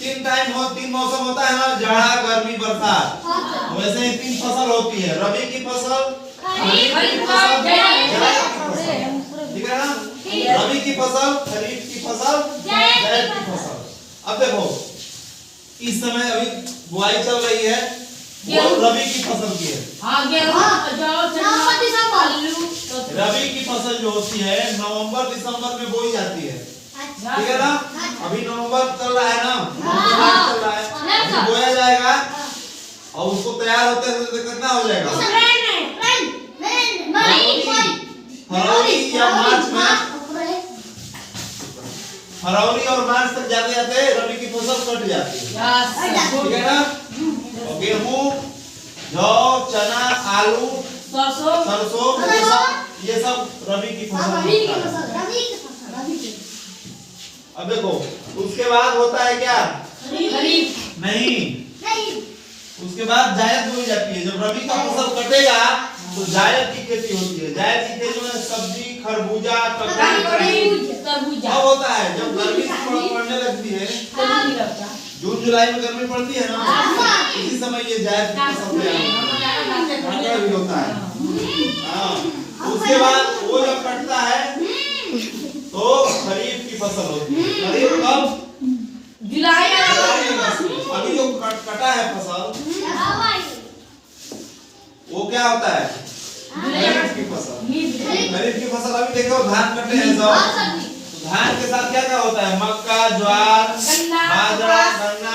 तीन मौसम होता है ना, जाड़ा गर्मी बरसात। वैसे ही तीन फसल होती है, रबी की फसल, खरीफ की फसल, जायद की फसल। ठीक है ना? रबी की फसल, खरीफ की फसल, जायद की फसल। अब देखो इस समय अभी बुआई चल रही है, वो रबी की फसल की है। रबी की फसल जो होती है नवंबर दिसंबर में बोई जाती है। ठीक है ना? अभी नवंबर चल रहा है ना, चल रहा है, अभी बोया जाएगा और उसको तैयार होते होते कितना हो जाएगा? फरवरी या मार्च में, फरवरी और मार्च तक जाते जाते रबी की फसल कट जाती है। ठीक है ना? और गेहूं, जौ, चना, आलू, सरसों, ये सब रबी की फसल। अब देखो उसके बाद होता है क्या? खरीफ। नहीं, उसके बाद जायद बोई जाती है। जब रबी का फसल कटेगा तो जायद की खेती होती है। जायद की खेती में सब्जी, खरबूजा, अब होता है जब गर्मी पड़ने लगती है, जून जुलाई में गर्मी पड़ती है ना, इसी समय ये जायद की फसल तैयार भी होता है। हाँ, उसके बाद वो जब कटता है तो खरीफ की फसल होती है। खरीफ कब? जुलाई में। अभी जो कटा है फसल, वो क्या होता है? खरीफ की फसल। खरीफ की फसल अभी देखो धान कटे हैं सब, धान के साथ क्या क्या होता है? मक्का, ज्वार, बाजरा, गन्ना,